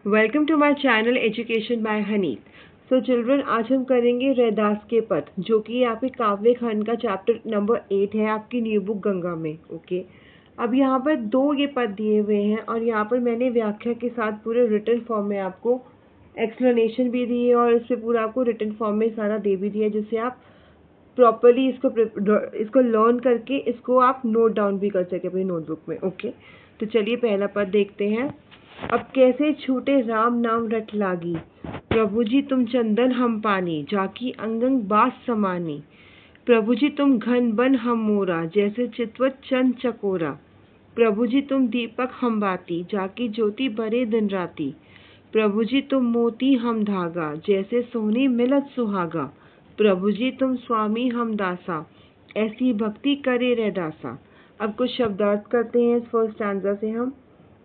Welcome to my channel education by Honey. So children, आज हम करेंगे रैदास के पद, जो कि आपके काव्य खंड का चैप्टर नंबर 8 है आपकी न्यू बुक गंगा में। ओके, अब यहाँ पर दो ये पद दिए हुए हैं और यहाँ पर मैंने व्याख्या के साथ पूरे रिटन फॉर्म में आपको एक्सप्लेनेशन भी दी है और इस पर पूरा आपको रिटन फॉर्म में सारा दे भी दिया है, जिससे आप प्रॉपरली इसको लर्न करके इसको आप नोट डाउन भी कर सके अपनी नोटबुक में। ओके, तो चलिए पहला पद देखते हैं। अब कैसे छूटे राम नाम रट लागी, प्रभु जी तुम चंदन हम पानी, जाकी अंगंग बास समानी। प्रभु जी तुम घन बन हम मोरा, जैसे चितवत चंद चकोरा। प्रभु जी तुम दीपक हम बाती, जाकी ज्योति बरे दिन राती। प्रभु जी तुम मोती हम धागा, जैसे सोने मिलत सुहागा। प्रभु जी तुम स्वामी हम दासा, ऐसी भक्ति करे रैदासा। अब कुछ शब्दार्थ करते हैं इस फर्स्ट स्टैंजा से हम।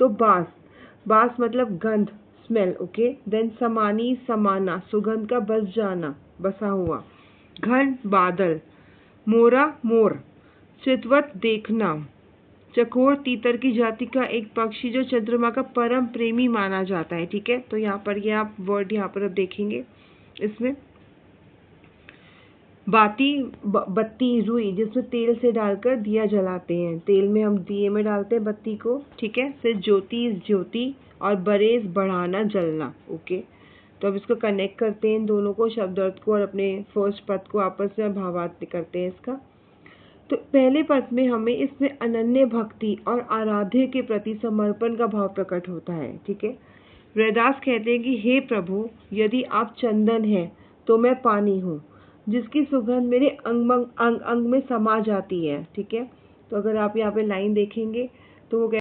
तो बास, बास मतलब गंध, स्मेल। ओके, देन समानी, समाना, सुगंध का बस जाना, बसा हुआ। घन, बादल। मोरा, मोर। चितवत, देखना। चकोर, तीतर की जाति का एक पक्षी जो चंद्रमा का परम प्रेमी माना जाता है। ठीक है, तो यहाँ पर ये आप वर्ड यहाँ पर अब देखेंगे। इसमें बाती, बत्ती, रुई, जिसमें तेल से डालकर दिया जलाते हैं। तेल में हम दिए में डालते हैं बत्ती को। ठीक है, फिर ज्योति, ज्योति, और बरेस, बढ़ाना, जलना। ओके, तो अब इसको कनेक्ट करते हैं इन दोनों को, शब्द अर्थ को, और अपने फर्स्ट पद को आपस में भावार्थ करते हैं इसका। तो पहले पद में हमें इसमें अनन्य भक्ति और आराध्य के प्रति समर्पण का भाव प्रकट होता है। ठीक है, रैदास कहते हैं कि हे प्रभु, यदि आप चंदन हैं तो मैं पानी हूँ, जिसकी सुगंध मेरे अंग में समा जाती है। ठीक है, तो अगर आप यहाँ पे लाइन देखेंगे तो वो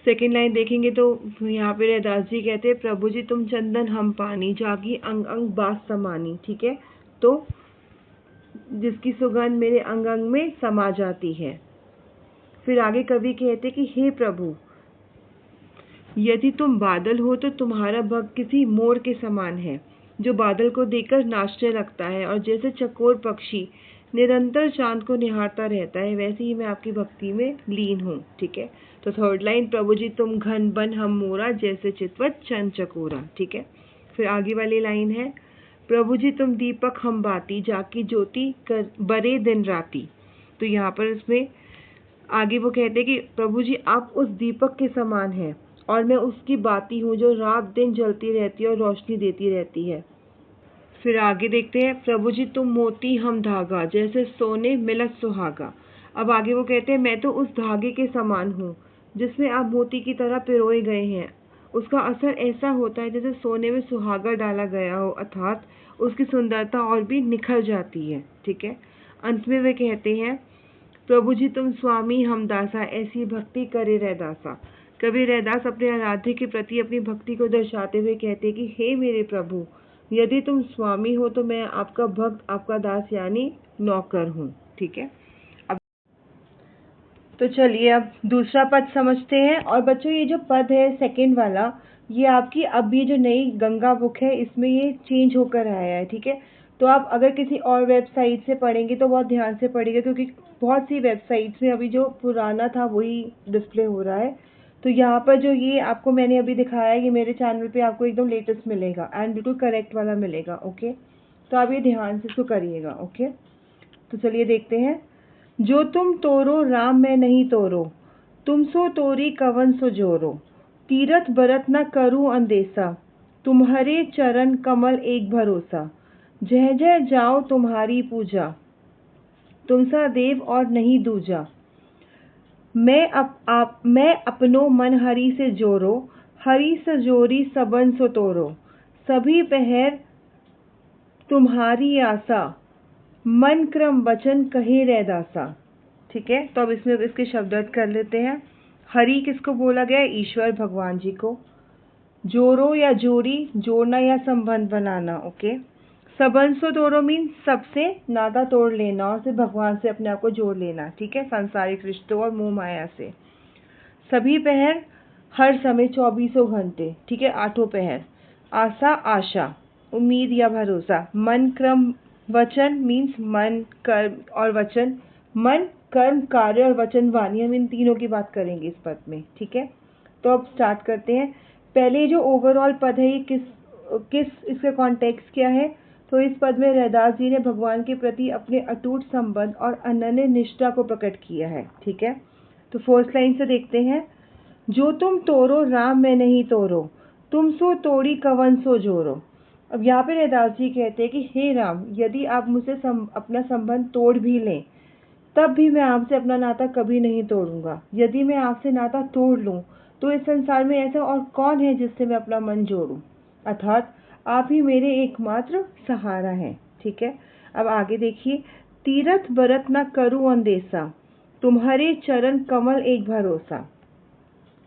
सेकेंड लाइन देखेंगे तो यहाँ पे रैदास जी कहते हैं, प्रभु जी तुम चंदन हम पानी, जागी अंग अंग बास समानी। ठीक है, तो जिसकी सुगंध मेरे अंग अंग में समा जाती है। फिर आगे कवि कहते कि हे प्रभु, यदि तुम बादल हो तो तुम्हारा भक्त किसी मोर के समान है, जो बादल को देखकर नाचने लगता है, और जैसे चकोर पक्षी निरंतर चांद को निहारता रहता है, वैसे ही मैं आपकी भक्ति में लीन हूँ। ठीक है, तो थर्ड लाइन, प्रभु जी तुम घन बन हम मोरा, जैसे चितवत चंद चकोरा। ठीक है, फिर आगे वाली लाइन है, प्रभु जी तुम दीपक हम बाती, जाकी ज्योति कर बरे दिन राती। तो यहाँ पर इसमें आगे वो कहते हैं कि प्रभु जी आप उस दीपक के समान हैं और मैं उसकी बाती हूँ, जो रात दिन जलती रहती है और रोशनी देती रहती है। फिर आगे देखते हैं, प्रभु जी तुम मोती हम धागा, जैसे सोने मिलत सुहागा। अब आगे वो कहते हैं, मैं तो उस धागे के समान हूँ जिसमें आप मोती की तरह पिरोए गए हैं। उसका असर ऐसा होता है जैसे सोने में सुहागा डाला गया हो, अर्थात उसकी सुंदरता और भी निखर जाती है। ठीक है, अंत में वे कहते हैं, प्रभु जी तुम स्वामी हम दासा, ऐसी भक्ति करे रैदासा। कवि रैदास अपने आराध्य के प्रति अपनी भक्ति को दर्शाते हुए कहते हैं कि हे मेरे प्रभु, यदि तुम स्वामी हो तो मैं आपका भक्त, आपका दास यानी नौकर हूँ। ठीक है, अब तो चलिए अब दूसरा पद समझते हैं। और बच्चों, ये जो पद है सेकंड वाला, ये आपकी अब ये जो नई गंगा बुक है इसमें ये चेंज होकर आया है। ठीक है, तो आप अगर किसी और वेबसाइट से पढ़ेंगे तो बहुत ध्यान से पढ़िएगा, क्योंकि बहुत सी वेबसाइट्स में अभी जो पुराना था वही डिस्प्ले हो रहा है। तो यहाँ पर जो ये आपको मैंने अभी दिखाया है, ये मेरे चैनल पे आपको एकदम लेटेस्ट मिलेगा एंड बिल्कुल करेक्ट वाला मिलेगा। ओके, तो आप ये ध्यान से इसको करिएगा। ओके, तो चलिए देखते हैं। जो तुम तोरो राम में नहीं तोरो, तुम सो तोरी कवन सो जोरो। तीरथ बरत न करूँ अंदेसा, तुम्हारे चरण कमल एक भरोसा। जय जय जाओ तुम्हारी पूजा, तुम सा देव और नहीं दूजा। मैं अपनो मन हरि से जोरो, हरि सजोरी सबन सो तोरो। सभी पहर तुम्हारी आशा, मन क्रम वचन कहे रैदासा। ठीक है, तो अब इसमें इसके शब्दार्थ कर लेते हैं। हरि किसको बोला गया है? ईश्वर भगवान जी को। जोरो या जोड़ी, जोड़ना या संबंध बनाना। ओके, सबंसो तोड़ो मीन सबसे नाता तोड़ लेना और सिर्फ भगवान से अपने आप को जोड़ लेना। ठीक है, सांसारिक रिश्तों और मोह माया से। सभी पहर, हर समय 24 घंटे। ठीक है, 8 पहर। आशा, आशा, उम्मीद या भरोसा। मन क्रम वचन मीन्स मन, कर्म और वचन। मन, कर्म, कार्य और वचन वाणी, हम इन तीनों की बात करेंगे इस पद में। ठीक है, तो अब स्टार्ट करते हैं। पहले जो ओवरऑल पद है ये किस किस इसका कॉन्टेक्स्ट क्या है? तो इस पद में रैदास जी ने भगवान के प्रति अपने अटूट संबंध और अनन्य निष्ठा को प्रकट किया है। ठीक है, तो फर्स्ट लाइन से देखते हैं। जो तुम तोड़ो राम में नहीं तोड़ो, तुम सो तोड़ी कवन सो जोड़ो। अब यहाँ पे रैदास जी कहते हैं कि हे राम, यदि आप मुझसे अपना संबंध तोड़ भी लें तब भी मैं आपसे अपना नाता कभी नहीं तोड़ूंगा। यदि मैं आपसे नाता तोड़ लूं तो इस संसार में ऐसा और कौन है जिससे मैं अपना मन जोड़ूं? अर्थात आप ही मेरे एकमात्र सहारा हैं। ठीक है, अब आगे देखिए। तीरथ बरत न करूं अंदेशा, तुम्हारे चरण कमल एक भरोसा।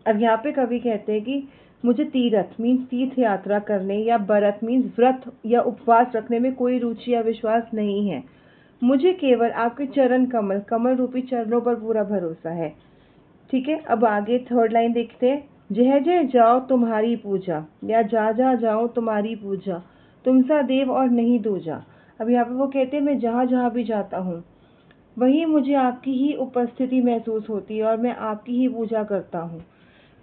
अब यहाँ पे कवि कहते हैं कि मुझे तीरथ मीन्स तीर्थ यात्रा करने या बरत मीन्स व्रत या उपवास रखने में कोई रुचि या विश्वास नहीं है। मुझे केवल आपके चरण कमल कमल रूपी चरणों पर पूरा भरोसा है। ठीक है, अब आगे थर्ड लाइन देखते हैं। जय जय जाओ तुम्हारी पूजा, या जा जा जाओ तुम्हारी पूजा, तुमसा देव और नहीं दूजा। अब यहाँ पे वो कहते हैं मैं जहाँ जहाँ भी जाता हूँ वहीं मुझे आपकी ही उपस्थिति महसूस होती है और मैं आपकी ही पूजा करता हूँ।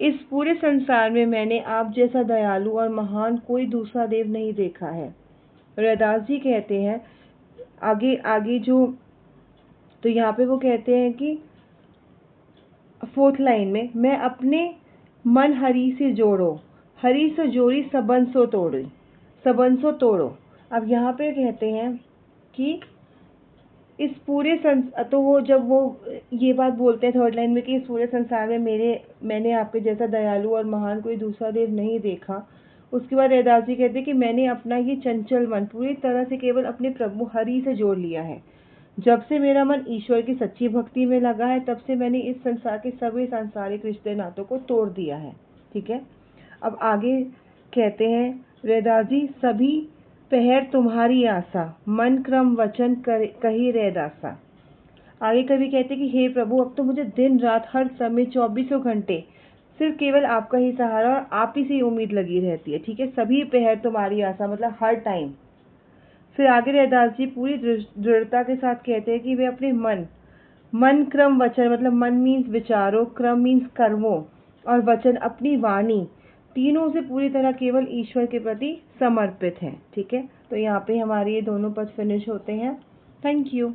इस पूरे संसार में मैंने आप जैसा दयालु और महान कोई दूसरा देव नहीं देखा है। रैदास जी कहते हैं आगे आगे जो, तो यहाँ पे वो कहते हैं कि फोर्थ लाइन में, मैं अपने मन हरि से जोड़ो, हरि से जोड़ी सबन सो तोड़ी, सबन सो तोड़ो। अब यहाँ पे कहते हैं कि इस पूरे तो वो जब वो ये बात बोलते हैं थर्ड लाइन में कि इस पूरे संसार में मैंने आपके जैसा दयालु और महान कोई दूसरा देव नहीं देखा। उसके बाद रैदास जी कहते हैं कि मैंने अपना ये चंचल मन पूरी तरह से केवल अपने प्रभु हरि से जोड़ लिया है। जब से मेरा मन ईश्वर की सच्ची भक्ति में लगा है तब से मैंने इस संसार के सभी सांसारिक रिश्ते नातों को तोड़ दिया है। ठीक है, अब आगे कहते हैं रैदास जी, सभी पहर तुम्हारी आशा, मन क्रम वचन कही रैदासा। आगे कवि कहते कि हे प्रभु, अब तो मुझे दिन रात हर समय 24 घंटे सिर्फ केवल आपका ही सहारा और आप ही से उम्मीद लगी रहती है। ठीक है, सभी पहर तुम्हारी आशा मतलब हर टाइम। फिर आगे रैदास जी पूरी दृढ़ता के साथ कहते हैं कि वे अपने मन क्रम वचन मतलब मन मीन्स विचारों, क्रम मीन्स कर्मों और वचन अपनी वाणी, तीनों से पूरी तरह केवल ईश्वर के प्रति समर्पित हैं। ठीक है, तो यहाँ पे हमारे ये दोनों पद फिनिश होते हैं। Thank you.